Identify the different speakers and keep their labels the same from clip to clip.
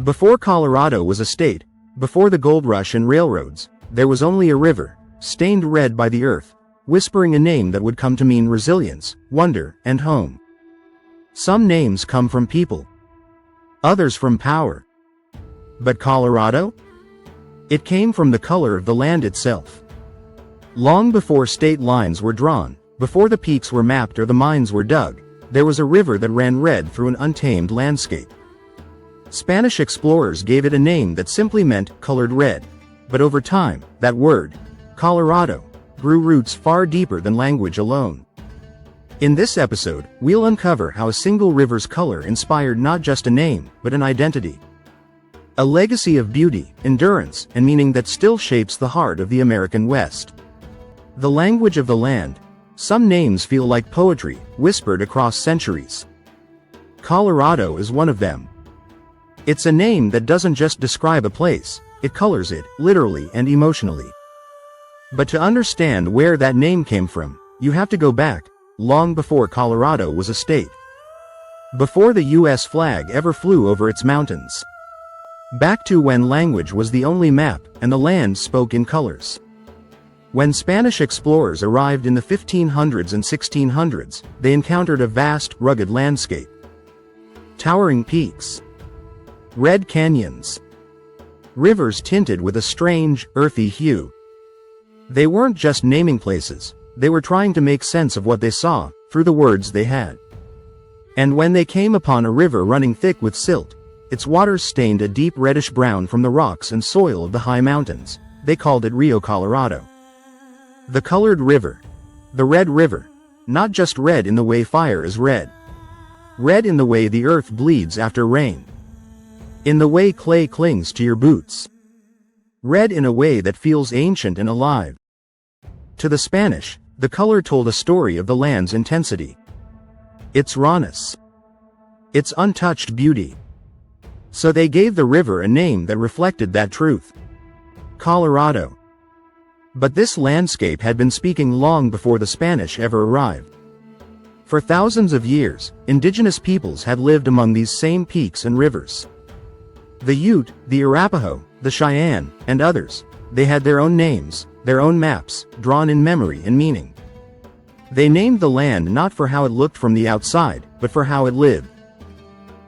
Speaker 1: Before Colorado was a state, before the gold rush and railroads, there was only a river, stained red by the earth, whispering a name that would come to mean resilience, wonder, and home. Some names come from people, others from power. But Colorado? It came from the color of the land itself. Long before state lines were drawn, before the peaks were mapped or the mines were dug, there was a river that ran red through an untamed landscape. Spanish explorers gave it a name that simply meant colored red. But over time, that word, Colorado, grew roots far deeper than language alone. In this episode, we'll uncover how a single river's color inspired not just a name, but an identity. A legacy of beauty, endurance, and meaning that still shapes the heart of the American West. The language of the land. Some names feel like poetry, whispered across centuries. Colorado is one of them. It's a name that doesn't just describe a place, it colors it, literally and emotionally. But to understand where that name came from, you have to go back, long before Colorado was a state. Before the U.S. flag ever flew over its mountains. Back to when language was the only map, and the land spoke in colors. When Spanish explorers arrived in the 1500s and 1600s, they encountered a vast, rugged landscape. Towering peaks. Red canyons. Rivers tinted with a strange, earthy hue. They weren't just naming places, they were trying to make sense of what they saw, through the words they had. And when they came upon a river running thick with silt, its waters stained a deep reddish-brown from the rocks and soil of the high mountains, they called it Rio Colorado. The colored river. The Red River. Not just red in the way fire is red. Red in the way the earth bleeds after rain. In the way clay clings to your boots. Red in a way that feels ancient and alive. To the Spanish, the color told a story of the land's intensity. Its rawness. Its untouched beauty. So they gave the river a name that reflected that truth. Colorado. But this landscape had been speaking long before the Spanish ever arrived. For thousands of years, indigenous peoples had lived among these same peaks and rivers. The Ute, the Arapaho, the Cheyenne, and others, they had their own names, their own maps, drawn in memory and meaning. They named the land not for how it looked from the outside, but for how it lived.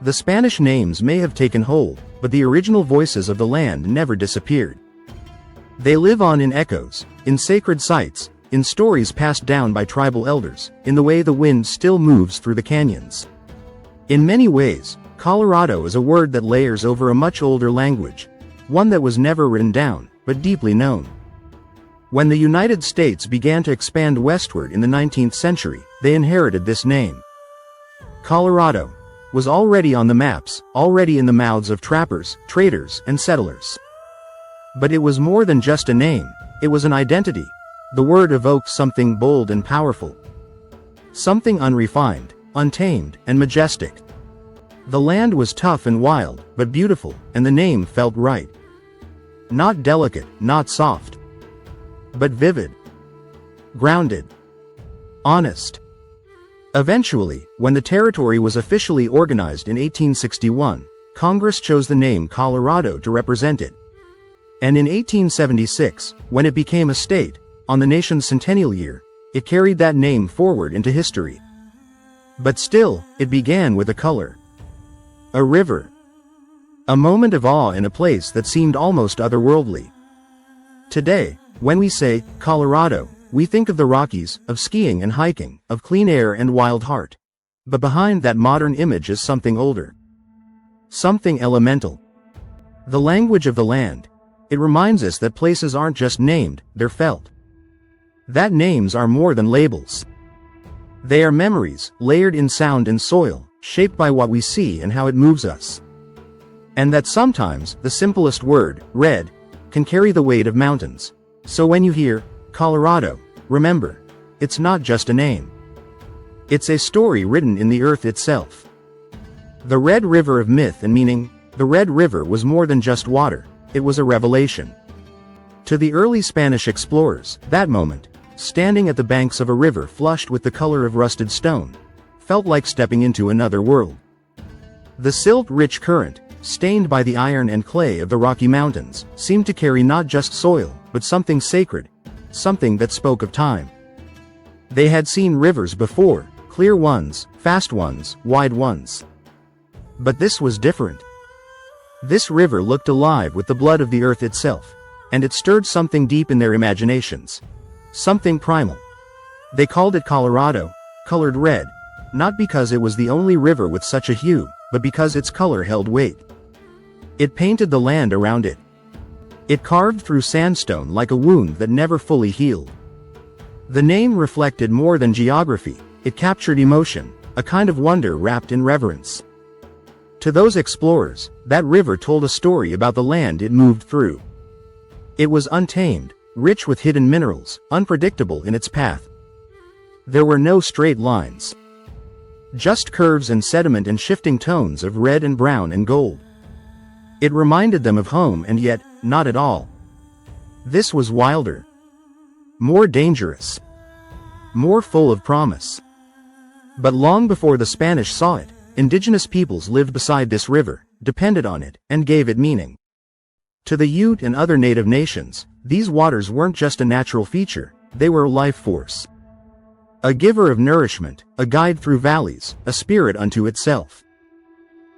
Speaker 1: The Spanish names may have taken hold, but the original voices of the land never disappeared. They live on in echoes, in sacred sites, in stories passed down by tribal elders, in the way the wind still moves through the canyons. In many ways, Colorado is a word that layers over a much older language, one that was never written down, but deeply known. When the United States began to expand westward in the 19th century, they inherited this name. Colorado was already on the maps, already in the mouths of trappers, traders, and settlers. But it was more than just a name, it was an identity. The word evoked something bold and powerful. Something unrefined, untamed, and majestic. The land was tough and wild, but beautiful, and the name felt right. Not delicate, not soft, but vivid. Grounded. Honest. Eventually, when the territory was officially organized in 1861, Congress chose the name Colorado to represent it. And in 1876, when it became a state, on the nation's centennial year, it carried that name forward into history. But still, it began with a color. A river. A moment of awe in a place that seemed almost otherworldly. Today, when we say Colorado, we think of the Rockies, of skiing and hiking, of clean air and wild heart. But behind that modern image is something older. Something elemental. The language of the land. It reminds us that places aren't just named, they're felt. That names are more than labels. They are memories, layered in sound and soil, shaped by what we see and how it moves us. And that sometimes, the simplest word, red, can carry the weight of mountains. So when you hear, Colorado, remember, it's not just a name. It's a story written in the earth itself. The Red River of myth and meaning. The Red River was more than just water, it was a revelation. To the early Spanish explorers, that moment, standing at the banks of a river flushed with the color of rusted stone, felt like stepping into another world. The silt-rich current, stained by the iron and clay of the Rocky Mountains, seemed to carry not just soil, but something sacred, something that spoke of time. They had seen rivers before, clear ones, fast ones, wide ones. But this was different. This river looked alive with the blood of the earth itself, and it stirred something deep in their imaginations. Something primal. They called it Colorado, colored red, not because it was the only river with such a hue, but because its color held weight. It painted the land around it. It carved through sandstone like a wound that never fully healed. The name reflected more than geography, it captured emotion, a kind of wonder wrapped in reverence. To those explorers, that river told a story about the land it moved through. It was untamed, rich with hidden minerals, unpredictable in its path. There were no straight lines. Just curves and sediment and shifting tones of red and brown and gold. It reminded them of home and yet, not at all. This was wilder. More dangerous. More full of promise. But long before the Spanish saw it, indigenous peoples lived beside this river, depended on it, and gave it meaning. To the Ute and other native nations, these waters weren't just a natural feature, they were a life force. A giver of nourishment, a guide through valleys, a spirit unto itself.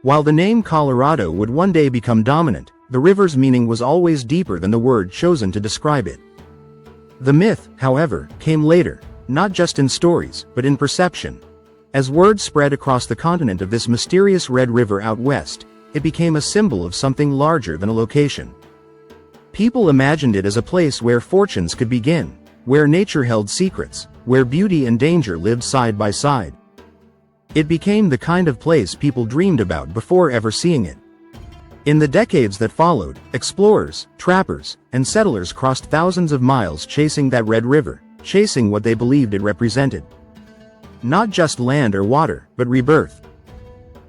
Speaker 1: While the name Colorado would one day become dominant, the river's meaning was always deeper than the word chosen to describe it. The myth, however, came later, not just in stories, but in perception. As word spread across the continent of this mysterious red river out west, it became a symbol of something larger than a location. People imagined it as a place where fortunes could begin, where nature held secrets, where beauty and danger lived side by side. It became the kind of place people dreamed about before ever seeing it. In the decades that followed, explorers, trappers, and settlers crossed thousands of miles chasing that red river, chasing what they believed it represented. Not just land or water, but rebirth.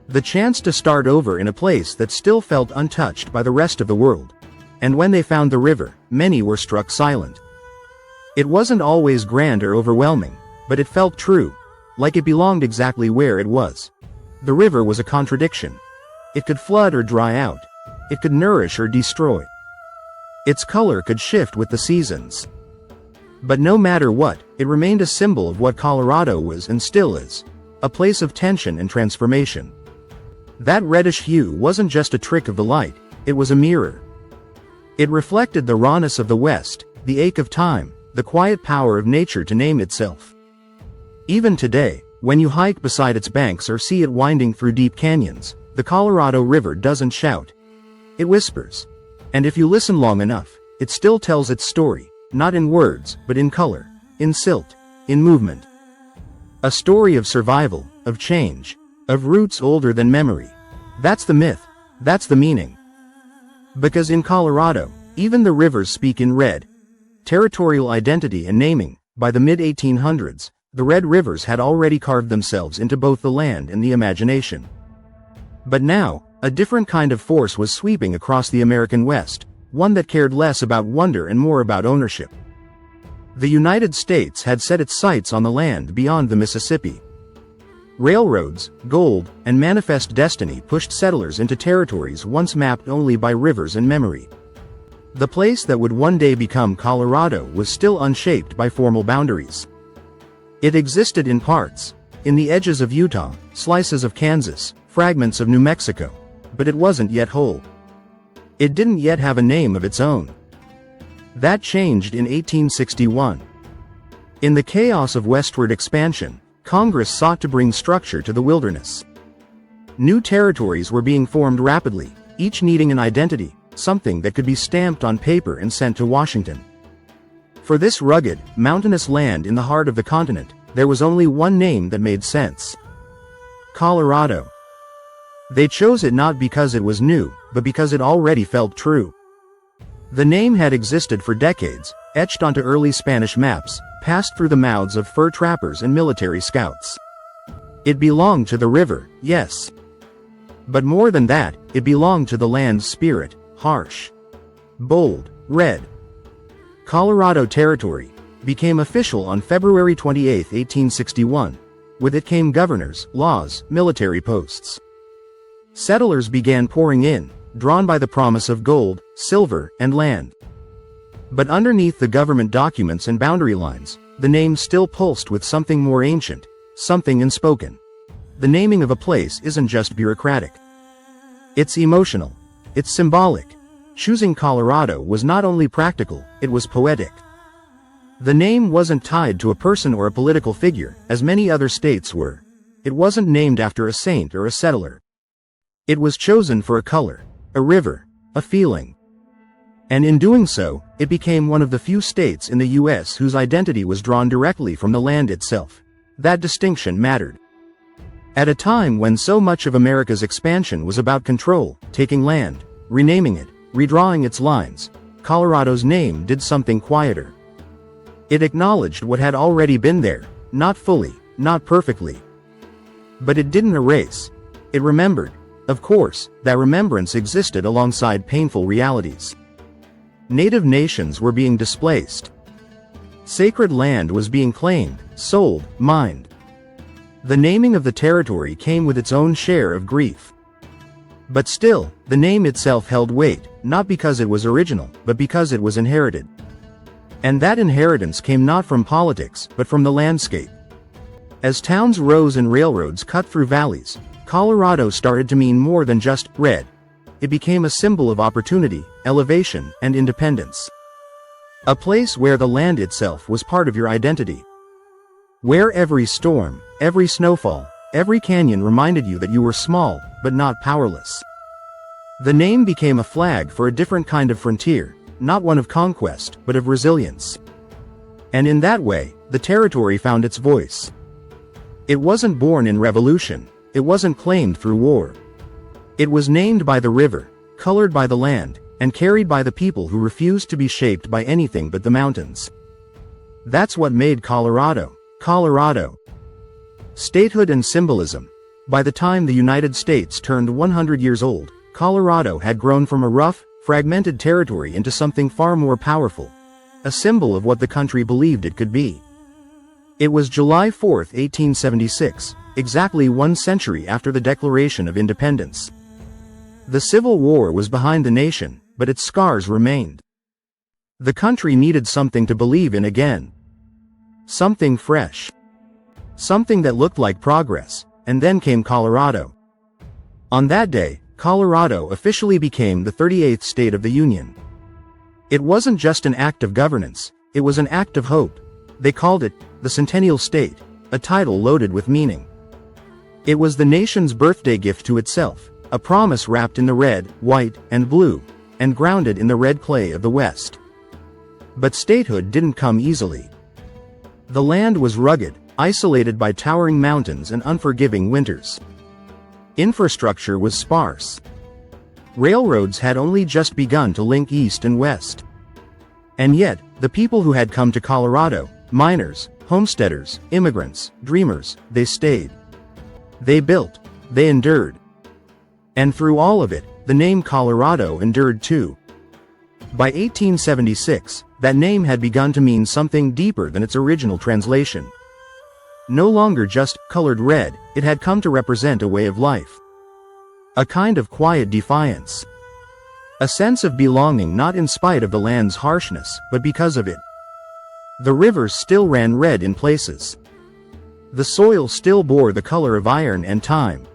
Speaker 1: The chance to start over in a place that still felt untouched by the rest of the world. And when they found the river, many were struck silent. It wasn't always grand or overwhelming, but it felt true, like it belonged exactly where it was. The river was a contradiction. It could flood or dry out. It could nourish or destroy. Its color could shift with the seasons. But no matter what, it remained a symbol of what Colorado was and still is. A place of tension and transformation. That reddish hue wasn't just a trick of the light, it was a mirror. It reflected the rawness of the West, the ache of time, the quiet power of nature to name itself. Even today, when you hike beside its banks or see it winding through deep canyons, the Colorado River doesn't shout. It whispers. And if you listen long enough, it still tells its story, not in words, but in color, in silt, in movement. A story of survival, of change, of roots older than memory. That's the myth, that's the meaning. Because in Colorado, even the rivers speak in red. Territorial identity and naming. By the mid-1800s, the Red Rivers had already carved themselves into both the land and the imagination. But now, a different kind of force was sweeping across the American West, one that cared less about wonder and more about ownership. The United States had set its sights on the land beyond the Mississippi. Railroads, gold, and manifest destiny pushed settlers into territories once mapped only by rivers and memory. The place that would one day become Colorado was still unshaped by formal boundaries. It existed in parts, in the edges of Utah, slices of Kansas, fragments of New Mexico, but it wasn't yet whole. It didn't yet have a name of its own. That changed in 1861. In the chaos of westward expansion, Congress sought to bring structure to the wilderness. New territories were being formed rapidly, each needing an identity, something that could be stamped on paper and sent to Washington. For this rugged, mountainous land in the heart of the continent, there was only one name that made sense. Colorado. They chose it not because it was new, but because it already felt true. The name had existed for decades, etched onto early Spanish maps, passed through the mouths of fur trappers and military scouts. It belonged to the river, yes. But more than that, it belonged to the land's spirit, harsh, bold, red. Colorado Territory became official on February 28, 1861. With it came governors, laws, military posts. Settlers began pouring in, drawn by the promise of gold, silver, and land. But underneath the government documents and boundary lines, the name still pulsed with something more ancient, something unspoken. The naming of a place isn't just bureaucratic. It's emotional. It's symbolic. Choosing Colorado was not only practical, it was poetic. The name wasn't tied to a person or a political figure, as many other states were. It wasn't named after a saint or a settler. It was chosen for a color, a river, a feeling. And in doing so, it became one of the few states in the U.S. whose identity was drawn directly from the land itself. That distinction mattered. At a time when so much of America's expansion was about control, taking land, renaming it, redrawing its lines, Colorado's name did something quieter. It acknowledged what had already been there, not fully, not perfectly. But it didn't erase. It remembered. Of course, that remembrance existed alongside painful realities. Native nations were being displaced. Sacred land was being claimed, sold, mined. The naming of the territory came with its own share of grief. But still, the name itself held weight, not because it was original, but because it was inherited. And that inheritance came not from politics, but from the landscape. As towns rose and railroads cut through valleys, Colorado started to mean more than just red. It became a symbol of opportunity, elevation, and independence. A place where the land itself was part of your identity. Where every storm, every snowfall, every canyon reminded you that you were small, but not powerless. The name became a flag for a different kind of frontier, not one of conquest, but of resilience. And in that way, the territory found its voice. It wasn't born in revolution. It wasn't claimed through war. It was named by the river, colored by the land, and carried by the people who refused to be shaped by anything but the mountains. That's what made Colorado, Colorado. Statehood and symbolism. By the time the United States turned 100 years old, Colorado had grown from a rough, fragmented territory into something far more powerful. A symbol of what the country believed it could be. It was July 4, 1876, exactly 1 century after the Declaration of Independence. The Civil War was behind the nation, but its scars remained. The country needed something to believe in again. Something fresh. Something that looked like progress, and then came Colorado. On that day, Colorado officially became the 38th state of the Union. It wasn't just an act of governance, it was an act of hope. They called it the Centennial State, a title loaded with meaning. It was the nation's birthday gift to itself, a promise wrapped in the red, white, and blue, and grounded in the red clay of the West. But statehood didn't come easily. The land was rugged, isolated by towering mountains and unforgiving winters. Infrastructure was sparse. Railroads had only just begun to link east and west. And yet, the people who had come to Colorado, miners, homesteaders, immigrants, dreamers, they stayed. They built. They endured. And through all of it, the name Colorado endured too. By 1876, that name had begun to mean something deeper than its original translation. No longer just colored red, it had come to represent a way of life. A kind of quiet defiance. A sense of belonging not in spite of the land's harshness, but because of it. The rivers still ran red in places. The soil still bore the color of iron and time.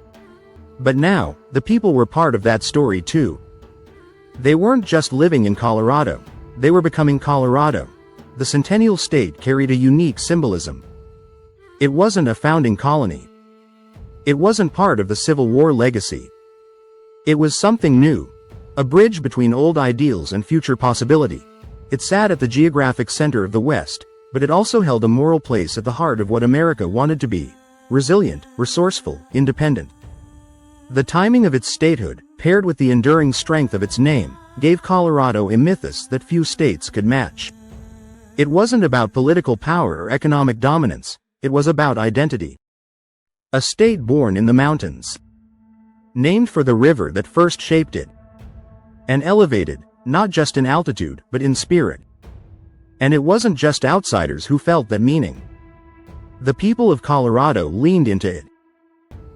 Speaker 1: But now, the people were part of that story too. They weren't just living in Colorado, they were becoming Colorado. The Centennial State carried a unique symbolism. It wasn't a founding colony. It wasn't part of the Civil War legacy. It was something new. A bridge between old ideals and future possibility. It sat at the geographic center of the West, but it also held a moral place at the heart of what America wanted to be. Resilient, resourceful, independent. The timing of its statehood, paired with the enduring strength of its name, gave Colorado a mythos that few states could match. It wasn't about political power or economic dominance, it was about identity. A state born in the mountains. Named for the river that first shaped it. And elevated, not just in altitude, but in spirit. And it wasn't just outsiders who felt that meaning. The people of Colorado leaned into it.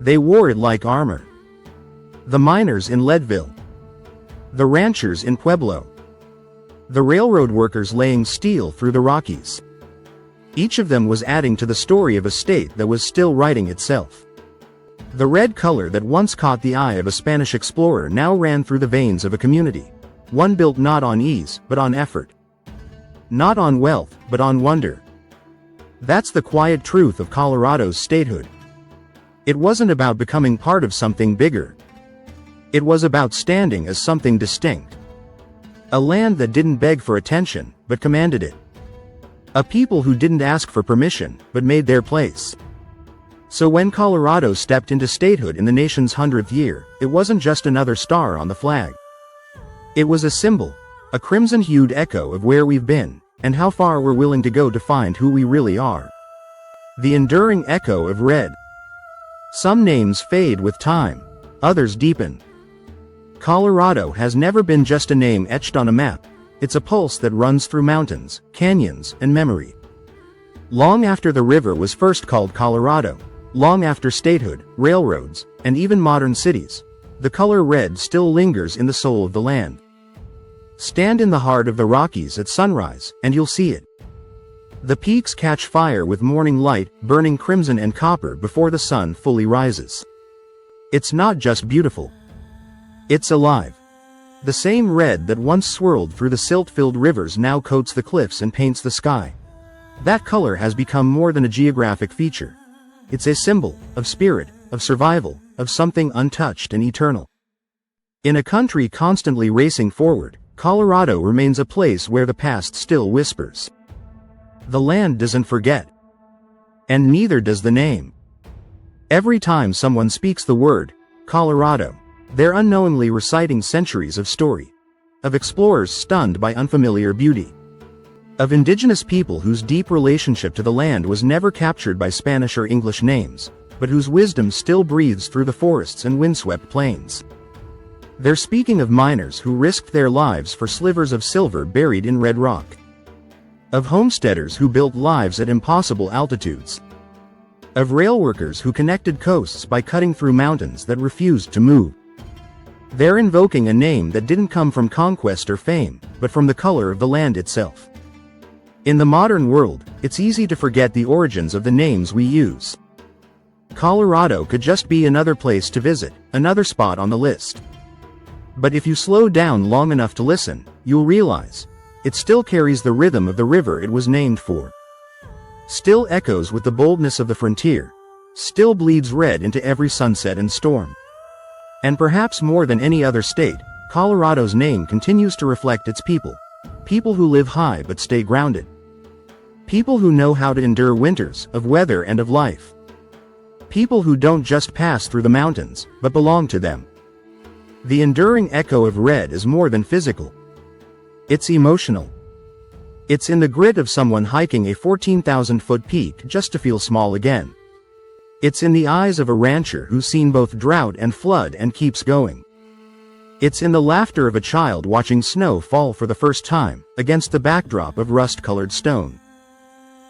Speaker 1: They wore it like armor. the miners in Leadville, the ranchers in Pueblo, the railroad workers laying steel through the Rockies. Each of them was adding to the story of a state that was still writing itself. The red color that once caught the eye of a Spanish explorer now ran through the veins of a community, one built not on ease, but on effort. Not on wealth, but on wonder. That's the quiet truth of Colorado's statehood. It wasn't about becoming part of something bigger. It was about standing as something distinct. A land that didn't beg for attention, but commanded it. A people who didn't ask for permission, but made their place. So when Colorado stepped into statehood in the nation's 100th year, it wasn't just another star on the flag. It was a symbol, a crimson-hued echo of where we've been, and how far we're willing to go to find who we really are. The enduring echo of red. Some names fade with time, others deepen. Colorado has never been just a name etched on a map. It's a pulse that runs through mountains, canyons, and memory. Long after the river was first called Colorado, long after statehood, railroads, and even modern cities, the color red still lingers in the soul of the land. Stand in the heart of the Rockies at sunrise, and you'll see it. The peaks catch fire with morning light, burning crimson and copper before the sun fully rises. It's not just beautiful. It's alive. The same red that once swirled through the silt-filled rivers now coats the cliffs and paints the sky. That color has become more than a geographic feature. It's a symbol of spirit, of survival, of something untouched and eternal. In a country constantly racing forward, Colorado remains a place where the past still whispers. The land doesn't forget. And neither does the name. Every time someone speaks the word, Colorado, they're unknowingly reciting centuries of story. Of explorers stunned by unfamiliar beauty. Of indigenous people whose deep relationship to the land was never captured by Spanish or English names, but whose wisdom still breathes through the forests and windswept plains. They're speaking of miners who risked their lives for slivers of silver buried in red rock. Of homesteaders who built lives at impossible altitudes. Of rail workers who connected coasts by cutting through mountains that refused to move. They're invoking a name that didn't come from conquest or fame, but from the color of the land itself. In the modern world, it's easy to forget the origins of the names we use. Colorado could just be another place to visit, another spot on the list. But if you slow down long enough to listen, you'll realize it still carries the rhythm of the river it was named for. Still echoes with the boldness of the frontier. Still bleeds red into every sunset and storm. And perhaps more than any other state, Colorado's name continues to reflect its people. People who live high but stay grounded. People who know how to endure winters, of weather and of life. People who don't just pass through the mountains, but belong to them. The enduring echo of red is more than physical. It's emotional. It's in the grit of someone hiking a 14,000-foot peak just to feel small again. It's in the eyes of a rancher who's seen both drought and flood and keeps going. It's in the laughter of a child watching snow fall for the first time, against the backdrop of rust-colored stone.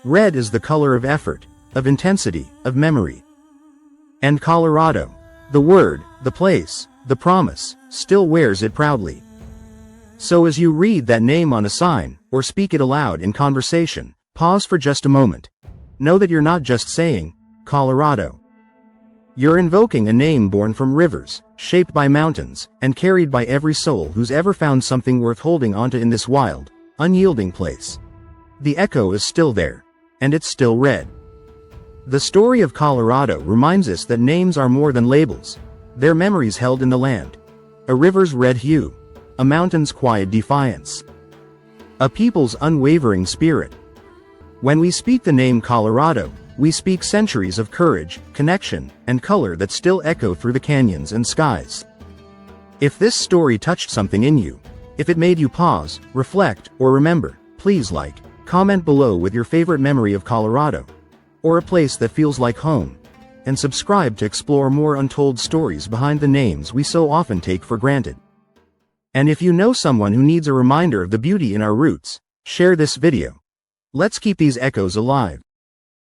Speaker 1: Red is the color of effort, of intensity, of memory. And Colorado, the word, the place, the promise, still wears it proudly. So as you read that name on a sign, or speak it aloud in conversation, pause for just a moment. Know that you're not just saying, Colorado. You're invoking a name born from rivers, shaped by mountains, and carried by every soul who's ever found something worth holding onto in this wild, unyielding place. The echo is still there, and it's still red. The story of Colorado reminds us that names are more than labels. They're memories held in the land. A river's red hue. A mountain's quiet defiance. A people's unwavering spirit. When we speak the name Colorado, we speak centuries of courage, connection, and color that still echo through the canyons and skies. If this story touched something in you, if it made you pause, reflect, or remember, please like, comment below with your favorite memory of Colorado, or a place that feels like home, and subscribe to explore more untold stories behind the names we so often take for granted. And if you know someone who needs a reminder of the beauty in our roots, share this video. Let's keep these echoes alive.